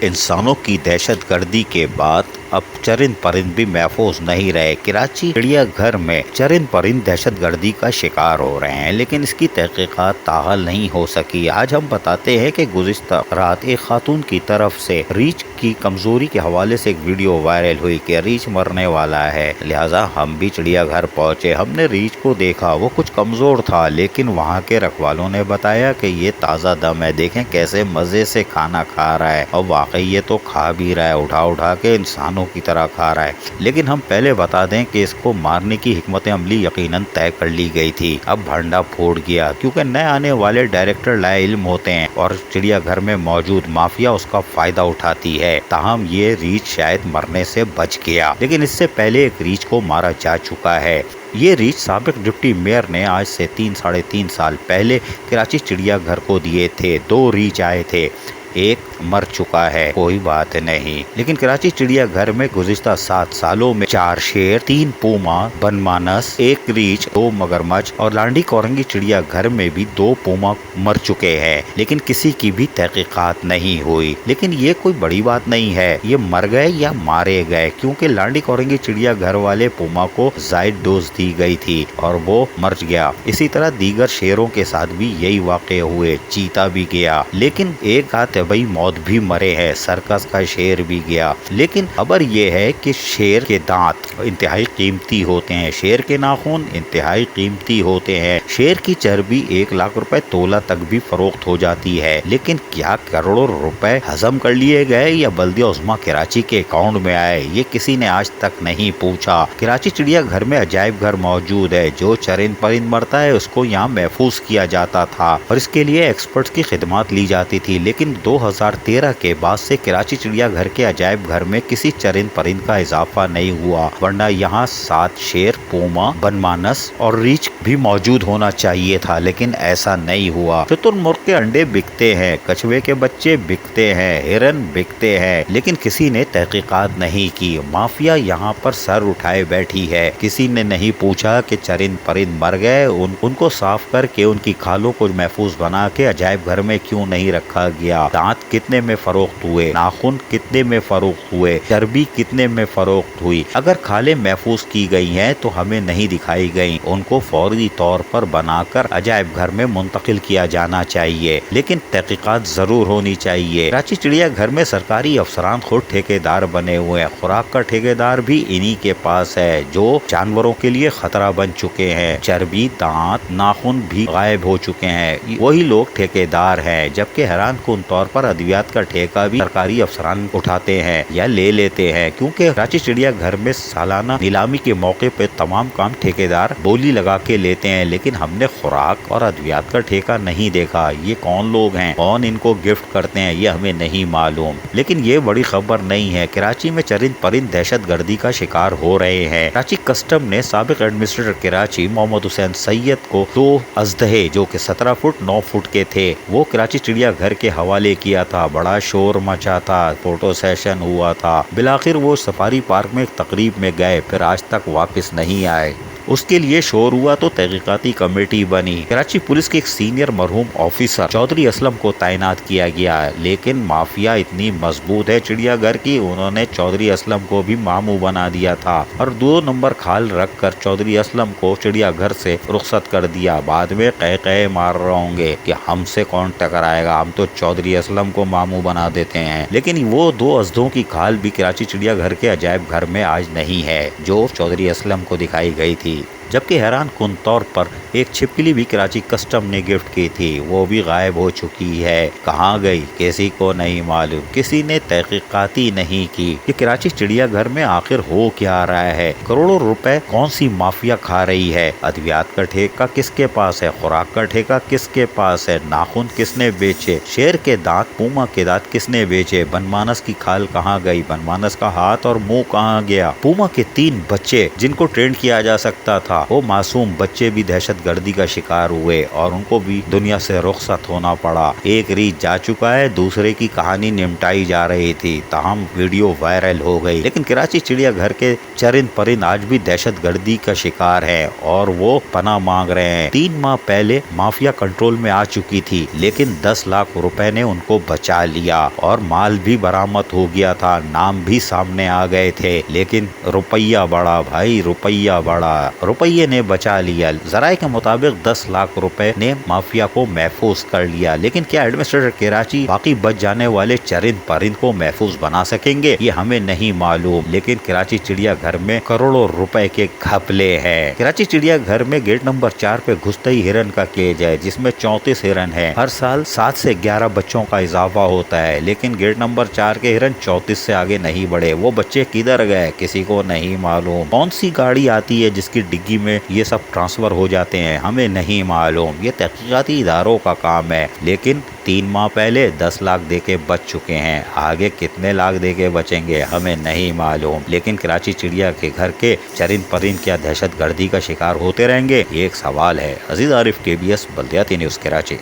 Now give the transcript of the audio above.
इंसानों की दहशत गर्दी के बाद अब चरिंद परिंद भी महफूज नहीं रहे। कराची चिड़िया घर में चरिंद परिंद दहशत गर्दी का शिकार हो रहे हैं, लेकिन इसकी तहकीकात ताहाल नहीं हो सकी। आज हम बताते हैं कि गुज़िश्ता रात एक खातून की तरफ से रीछ की कमजोरी के हवाले से एक वीडियो वायरल हुई कि रीछ मरने वाला है, लिहाजा हम भी चिड़िया घर पहुँचे। हमने रीछ को देखा, वो कुछ कमजोर था, लेकिन वहाँ के रखवालों ने बताया कि ये ताज़ा दम है, देखें कैसे मज़े से खाना खा रहा है, और वाकई ये तो खा भी रहा है, उठा उठा के इंसानों की तरह खा रहा है। लेकिन हम पहले बता दें कि इसको मारने की हिकमत अमली यकीनन तय कर ली गई थी। अब भंडा फोड़ गया, क्योंकि नए आने वाले डायरेक्टर लाए इल्म होते हैं और चिड़िया घर में मौजूद माफिया उसका फायदा उठाती है। ताहम ये रीछ शायद मरने से बच गया, लेकिन इससे पहले एक रीछ को मारा जा चुका है। ये रीछ साबिक डिप्टी मेयर ने आज से 3-3.5 साल पहले कराची चिड़िया घर को दिए थे। 2 रीछ आए थे, एक मर चुका है, कोई बात नहीं। लेकिन कराची चिड़िया घर में गुज़िश्ता 7 सालों में 4 शेर, 3 पूमा, बनमानस, 1 रीछ, 2 मगरमच्छ और लांडी कोरंगी चिड़िया घर में भी 2 पूमा मर चुके हैं, लेकिन किसी की भी तहकीकात नहीं हुई। लेकिन ये कोई बड़ी बात नहीं है, ये मर गए या मारे गए, क्योंकि लांडी कोरंगी चिड़िया घर वाले पूमा को जायद डोज दी गई थी और वो मर गया। इसी तरह दीगर शेरों के साथ भी यही वाक़े हुए, चीता भी गया, लेकिन एक हाथ भाई मौत भी मरे हैं, सर्कस का शेर भी गया। लेकिन खबर ये है कि शेर के दांत इंतहाई कीमती होते हैं, शेर के नाखून इंतहाई कीमती होते हैं, शेर की चर्बी 1 लाख रुपए तोला तक भी फरोख्त हो जाती है। लेकिन क्या करोड़ों रुपए हजम कर लिए गए या बल्दिया उस्मा कराची के अकाउंट में आए, ये किसी ने आज तक नहीं पूछा। कराची चिड़िया घर में अजायब घर मौजूद है, जो चरिंद परिंद मरता है उसको यहाँ महफूज किया जाता था और इसके लिए एक्सपर्ट्स की खिदमत ली जाती थी। लेकिन 2013 के बाद से कराची चिड़िया घर के अजायब घर में किसी चरिंद परिंद का इजाफा नहीं हुआ, वरना यहाँ 7 शेर, पूमा, बनमानस और रीछ भी मौजूद होना चाहिए था, लेकिन ऐसा नहीं हुआ। शुतुरमुर्ग के अंडे बिकते हैं, कछुए के बच्चे बिकते हैं, हिरन बिकते हैं, लेकिन किसी ने तहकीकात नहीं की। माफिया यहाँ पर सर उठाए बैठी है, किसी ने नहीं पूछा कि चरिंद परिंद मर गए, उनको साफ करके उनकी खालों को महफूज बना के अजायब घर में क्यों नहीं रखा गया। दांत कितने में फरोख्त हुए, नाखून कितने में फरोख्त हुए, चर्बी कितने में फरोख्त हुई। अगर खाले महफूज की गई हैं तो हमें नहीं दिखाई गई, उनको फौरी तौर पर बनाकर अजायब घर में मुंतकिल किया जाना चाहिए, लेकिन तहकीकात जरूर होनी चाहिए। कराची चिड़िया घर में सरकारी अफसरान खुद ठेकेदार बने हुए हैं, खुराक का ठेकेदार भी इन्हीं के पास है, जो जानवरों के लिए खतरा बन चुके हैं। चर्बी, दांत, नाखून भी गायब हो चुके हैं, वही लोग ठेकेदार हैं, जबकि हैरान कुन तौर पर अद्वियात का ठेका भी सरकारी अफसरान उठाते हैं या ले लेते हैं, क्योंकि कराची चिड़िया घर में सालाना नीलामी के मौके पे तमाम काम ठेकेदार बोली लगा के लेते हैं। लेकिन हमने खुराक और अद्वियात का ठेका नहीं देखा। ये कौन लोग हैं, कौन इनको गिफ्ट करते हैं, ये हमें नहीं मालूम। लेकिन ये बड़ी खबर नहीं है, कराची में चरिंद परिंद दहशत गर्दी का शिकार हो रहे हैं। कराची कस्टम ने साबिक एडमिनिस्ट्रेटर कराची मोहम्मद हुसैन सैयद को 2 अजदहे जो कि 17 फुट 9 फुट के थे, वो कराची चिड़िया घर के हवाले किया था। बड़ा शोर मचा था, फोटो सेशन हुआ था, बिलाखिर वो सफारी पार्क में एक तकरीब में गए, फिर आज तक वापस नहीं आए। उसके लिए शोर हुआ तो तहकीकाती कमेटी बनी। कराची पुलिस के एक सीनियर मरहूम ऑफिसर चौधरी असलम को तैनात किया गया, लेकिन माफिया इतनी मजबूत है चिड़िया घर की, उन्होंने चौधरी असलम को भी मामू बना दिया था और 2 नंबर खाल रख कर चौधरी असलम को चिड़िया घर से रुखसत कर दिया। बाद में कह मार रहे होंगे कि हमसे कौन टकराएगा, हम तो चौधरी असलम को मामू बना देते हैं। लेकिन वो 2 अजदों की खाल भी कराची चिड़िया घर के अजायब घर में आज नहीं है, जो चौधरी असलम को दिखाई गई थी। जबकि हैरान कुन तौर पर एक छिपकली भी कराची कस्टम ने गिफ्ट की थी, वो भी गायब हो चुकी है। कहाँ गई किसी को नहीं मालूम, किसी ने तहकीकाती नहीं की कि कराची चिड़िया घर में आखिर हो क्या रहा है। करोड़ों रुपए कौन सी माफिया खा रही है, अद्वियात का ठेका किसके पास है, खुराक का ठेका किसके पास है, नाखून किसने बेचे, शेर के दांत, पूमा के दांत किसने बेचे, बनमानस की खाल कहाँ गई, बनमानस का हाथ और मुंह कहाँ गया, पूमा के 3 बच्चे जिनको ट्रेंड किया जा सकता था, वो मासूम बच्चे भी दहशत गर्दी का शिकार हुए और उनको भी दुनिया से रुखसत होना पड़ा। एक रीत जा चुका है, दूसरे की कहानी निपटाई जा रही थी, ताहम वीडियो वायरल हो गई। लेकिन कराची चिड़िया घर के चरिंद परिंद आज भी दहशत गर्दी का शिकार है और वो पनाह मांग रहे हैं। 3 माह पहले माफिया कंट्रोल में आ चुकी थी, लेकिन 10 लाख रुपए ने उनको बचा लिया और माल भी बरामद हो गया था, नाम भी सामने आ गए थे। लेकिन रुपया बड़ा भाई, रुपया बड़ा, रुपये ने बचा लिया। जराये के मुताबिक 10 लाख रुपए ने माफिया को महफूज कर लिया। लेकिन क्या एडमिनिस्ट्रेटर कराची बाकी बच जाने वाले चरिंद परिंद को महफूज बना सकेंगे, ये हमें नहीं मालूम। लेकिन कराची चिड़िया घर में करोड़ों रुपए के घपले हैं। कराची चिड़िया घर में गेट नंबर 4 पे घुसते ही हिरन का केज है, जिसमें 34 हिरन है। हर साल 7 से 11 बच्चों का इजाफा होता है, लेकिन गेट नंबर 4 के हिरन 34 से आगे नहीं बढ़े। वो बच्चे किधर गए किसी को नहीं मालूम। कौन सी गाड़ी आती है जिसकी डिग्गी में ये सब ट्रांसफर हो जाते हैं, हमें नहीं मालूम। ये तहकीकाती इदारों का काम है। लेकिन 3 माह पहले 10 लाख दे के बच चुके हैं, आगे कितने लाख दे के बचेंगे हमें नहीं मालूम। लेकिन कराची चिड़िया के घर के चरिंद परिंद क्या दहशत गर्दी का शिकार होते रहेंगे, ये एक सवाल है। अजीज आरिफ, KBS बल्दियाती न्यूज़, कराची।